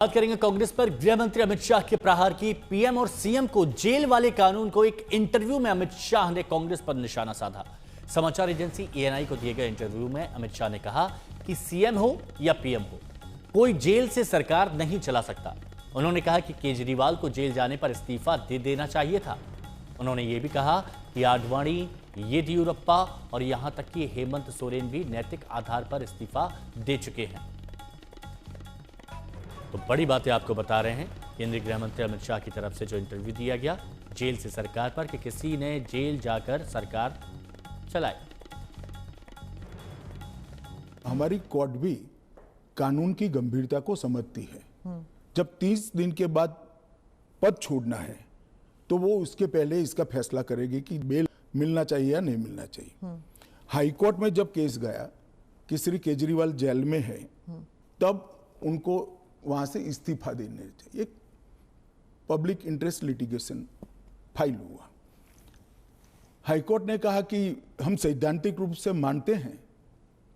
बात करेंगे कांग्रेस पर गृह मंत्री अमित शाह के प्रहार की। पीएम और सीएम को जेल वाले कानून को एक इंटरव्यू में अमित शाह ने कांग्रेस पर निशाना साधा। समाचार एजेंसी एएनआई को दिए गए इंटरव्यू में अमित शाह ने कहा कि सीएम हो या पीएम हो, कोई जेल से सरकार नहीं चला सकता। उन्होंने कहा कि केजरीवाल को जेल जाने पर इस्तीफा दे देना चाहिए था। उन्होंने ये भी कहा कि आडवाणी, येदियुरप्पा और यहां तक कि हेमंत सोरेन भी नैतिक आधार पर इस्तीफा दे चुके हैं। तो बड़ी बातें आपको बता रहे हैं केंद्रीय गृह मंत्री अमित शाह की तरफ से जो इंटरव्यू दिया गया जेल से सरकार पर कि किसी ने जेल जाकर सरकार चलाई। हमारी कोर्ट भी कानून की गंभीरता को समझती है। जब 30 दिन के बाद पद छोड़ना है तो वो उसके पहले इसका फैसला करेगी कि बेल मिलना चाहिए या नहीं मिलना चाहिए। हाईकोर्ट में जब केस गया कि श्री केजरीवाल जेल में है, तब उनको वहां से इस्तीफा देने चाहिए। एक पब्लिक इंटरेस्ट लिटिगेशन फाइल हुआ। हाईकोर्ट ने कहा कि हम सैद्धांतिक रूप से मानते हैं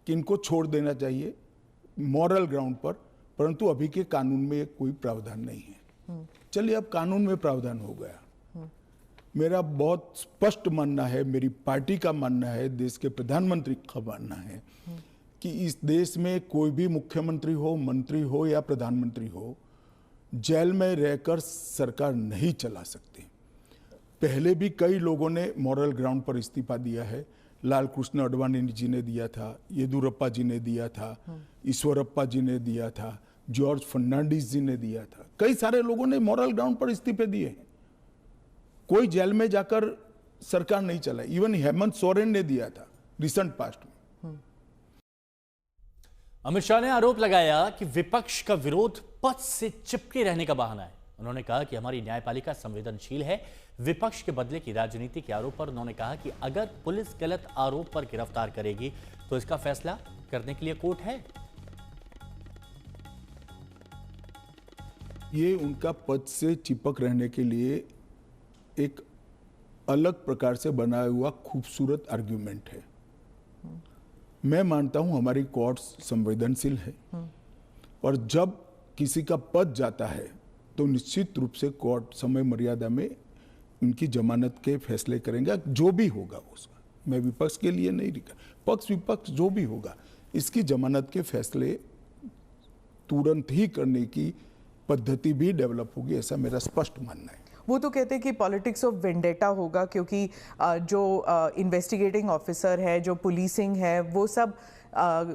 कि इनको छोड़ देना चाहिए मॉरल ग्राउंड पर, परंतु अभी के कानून में कोई प्रावधान नहीं है। चलिए, अब कानून में प्रावधान हो गया। मेरा बहुत स्पष्ट मानना है, मेरी पार्टी का मानना है, देश के प्रधानमंत्री का मानना है कि इस देश में कोई भी मुख्यमंत्री हो, मंत्री हो या प्रधानमंत्री हो, जेल में रहकर सरकार नहीं चला सकते। पहले भी कई लोगों ने मॉरल ग्राउंड पर इस्तीफा दिया है। लाल कृष्ण आडवाणी जी ने दिया था, येदियुरप्पा जी ने दिया था, ईश्वरप्पा जी ने दिया था, जॉर्ज फर्नांडिस जी ने दिया था। कई सारे लोगों ने मॉरल ग्राउंड पर इस्तीफे दिए हैं। कोई जेल में जाकर सरकार नहीं चलाई। इवन हेमंत सोरेन ने दिया था रिसेंट पास्ट में। अमित शाह ने आरोप लगाया कि विपक्ष का विरोध पद से चिपके रहने का बहाना है। उन्होंने कहा कि हमारी न्यायपालिका संवेदनशील है। विपक्ष के बदले की राजनीति के आरोप पर उन्होंने कहा कि अगर पुलिस गलत आरोप पर गिरफ्तार करेगी तो इसका फैसला करने के लिए कोर्ट है। ये उनका पद से चिपक रहने के लिए एक अलग प्रकार से बनाया हुआ खूबसूरत आर्ग्यूमेंट है। मैं मानता हूं हमारी कोर्ट संवेदनशील है, और जब किसी का पद जाता है तो निश्चित रूप से कोर्ट समय मर्यादा में उनकी जमानत के फैसले करेंगे, जो भी होगा उसका। मैं विपक्ष के लिए नहीं लिखा, पक्ष विपक्ष जो भी होगा, इसकी जमानत के फैसले तुरंत ही करने की पद्धति भी डेवलप होगी, ऐसा मेरा स्पष्ट मानना है। वो तो कहते हैं कि पॉलिटिक्स ऑफ वेंडेटा होगा, क्योंकि जो इन्वेस्टिगेटिंग ऑफिसर है, जो पुलिसिंग है, वो सब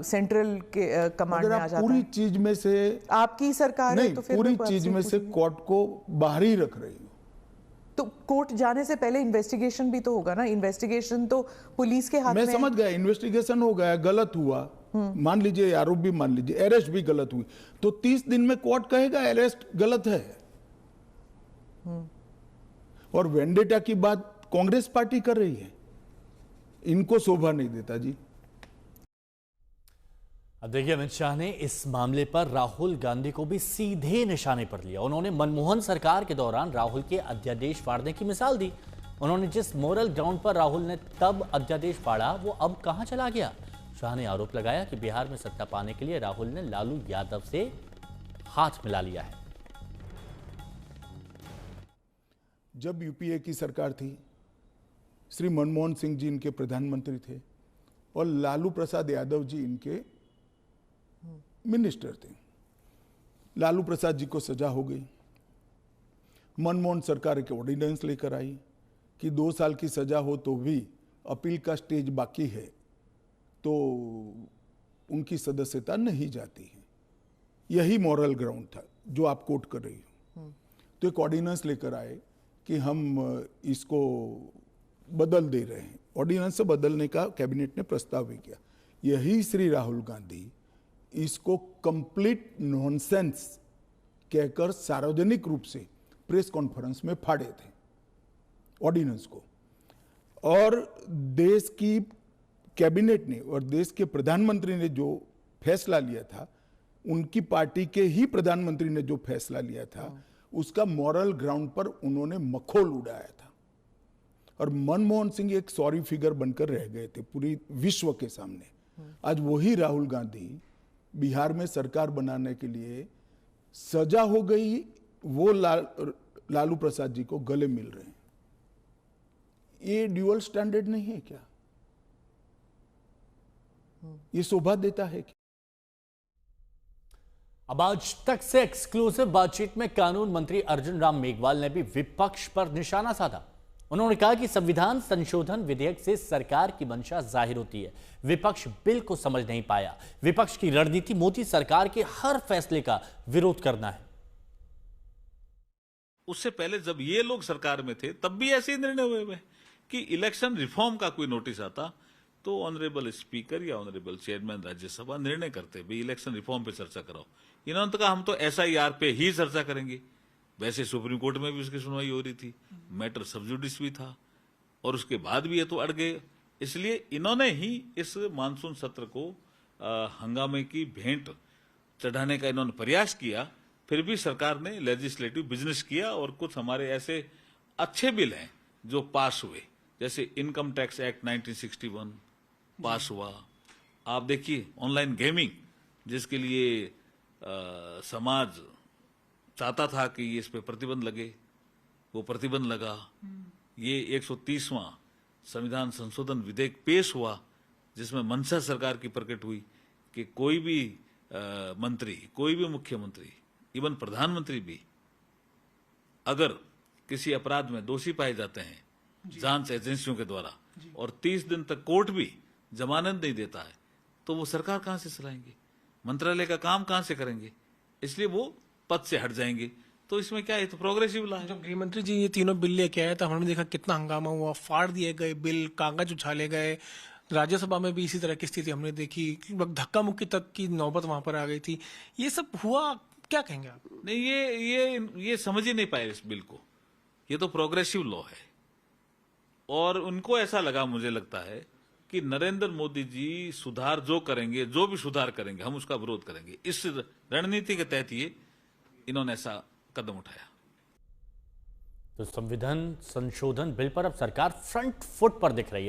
सेंट्रल के कमांड में आ जाता है। पूरी चीज में से आपकी सरकार नहीं, है तो फिर पूरी चीज में से कोर्ट को बाहर ही रख रही हो। तो कोर्ट जाने से पहले इन्वेस्टिगेशन भी तो होगा ना। इन्वेस्टिगेशन तो पुलिस के हाथ में। मैं समझ गया, इन्वेस्टिगेशन हो गया, गलत हुआ, मान लीजिए आरोप भी मान लीजिए, अरेस्ट भी गलत हुई, तो 30 दिन में कोर्ट कहेगा अरेस्ट गलत है। और वेंडेटा की बात कांग्रेस पार्टी कर रही है, इनको शोभा नहीं देता जी। अब देखिए, अमित शाह ने इस मामले पर राहुल गांधी को भी सीधे निशाने पर लिया। उन्होंने मनमोहन सरकार के दौरान राहुल के अध्यादेश फाड़ने की मिसाल दी। उन्होंने जिस मोरल ग्राउंड पर राहुल ने तब अध्यादेश फाड़ा, वो अब कहां चला गया। शाह ने आरोप लगाया कि बिहार में सत्ता पाने के लिए राहुल ने लालू यादव से हाथ मिला लिया है। जब यूपीए की सरकार थी, श्री मनमोहन सिंह जी इनके प्रधानमंत्री थे और लालू प्रसाद यादव जी इनके मिनिस्टर थे। लालू प्रसाद जी को सजा हो गई। मनमोहन सरकार एक ऑर्डिनेंस लेकर आई कि 2 साल की सजा हो तो भी अपील का स्टेज बाकी है तो उनकी सदस्यता नहीं जाती है। यही मॉरल ग्राउंड था जो आप कोट कर रही हो। तो एक ऑर्डिनेंस लेकर आए कि हम इसको बदल दे रहे हैं। ऑर्डिनेंस से बदलने का कैबिनेट ने प्रस्ताव भी किया। यही श्री राहुल गांधी इसको कंप्लीट नॉनसेंस कहकर सार्वजनिक रूप से प्रेस कॉन्फ्रेंस में फाड़े थे ऑर्डिनेंस को। और देश की कैबिनेट ने और देश के प्रधानमंत्री ने जो फैसला लिया था, उनकी पार्टी के ही प्रधानमंत्री ने जो फैसला लिया था, उसका मॉरल ग्राउंड पर उन्होंने मखौल उड़ाया था। और मनमोहन सिंह एक सॉरी फिगर बनकर रह गए थे पूरी विश्व के सामने। आज वही राहुल गांधी बिहार में सरकार बनाने के लिए सजा हो गई, वो लालू प्रसाद जी को गले मिल रहे हैं। ये ड्यूअल स्टैंडर्ड नहीं है क्या? ये शोभा देता है क्या? अब आज तक से एक्सक्लूसिव बातचीत में कानून मंत्री अर्जुन राम मेघवाल ने भी विपक्ष पर निशाना साधा। उन्होंने कहा कि संविधान संशोधन विधेयक से सरकार की मंशा जाहिर होती है, विपक्ष बिल को समझ नहीं पाया। विपक्ष की रणनीति मोदी सरकार के हर फैसले का विरोध करना है। उससे पहले जब ये लोग सरकार में थे तब भी ऐसे ही निर्णय हुए हुए कि इलेक्शन रिफॉर्म का कोई नोटिस आता तो ऑनरेबल स्पीकर या ऑनरेबल चेयरमैन राज्यसभा निर्णय करते भी इलेक्शन रिफॉर्म पे चर्चा कराओ। इन्होंने तो कहा हम तो SIR पे ही चर्चा करेंगे। वैसे सुप्रीम कोर्ट में भी उसकी सुनवाई हो रही थी, मैटर सब जुडिस भी था, और उसके बाद भी ये तो अड़ गए। इसलिए इन्होंने ही इस मानसून सत्र को हंगामे की भेंट चढ़ाने का इन्होंने प्रयास किया। फिर भी सरकार ने लेजिस्लेटिव बिजनेस किया और कुछ हमारे ऐसे अच्छे बिल हैं जो पास हुए, जैसे इनकम टैक्स एक्ट 1961 पास हुआ। आप देखिए ऑनलाइन गेमिंग, जिसके लिए समाज चाहता था कि इस पे प्रतिबंध लगे, वो प्रतिबंध लगा। ये 130वां संविधान संशोधन विधेयक पेश हुआ, जिसमें मंशा सरकार की प्रकट हुई कि कोई भी मंत्री, कोई भी मुख्यमंत्री, इवन प्रधानमंत्री भी अगर किसी अपराध में दोषी पाए जाते हैं जांच एजेंसियों के द्वारा और 30 दिन तक कोर्ट भी जमानत नहीं देता है, तो वो सरकार कहां से चलाएंगे, मंत्रालय का काम कहां से करेंगे? इसलिए वो पद से हट जाएंगे। तो इसमें क्या है, तो प्रोग्रेसिव ला है। जब गृहमंत्री जी ये तीनों बिल लेके आए तो हमने देखा कितना हंगामा हुआ, फाड़ दिए गए बिल, कागज उछाले गए। राज्यसभा में भी इसी तरह की स्थिति हमने देखी, धक्का मुक्की तक की नौबत वहां पर आ गई थी। ये सब हुआ, क्या कहेंगे आप? नहीं, ये समझ ही नहीं पाए इस बिल को। ये तो प्रोग्रेसिव लॉ है और उनको ऐसा लगा, मुझे लगता है कि नरेंद्र मोदी जी सुधार जो करेंगे, जो भी सुधार करेंगे, हम उसका विरोध करेंगे। इस रणनीति के तहत ये इन्होंने ऐसा कदम उठाया। तो संविधान संशोधन बिल पर अब सरकार फ्रंट फुट पर दिख रही है।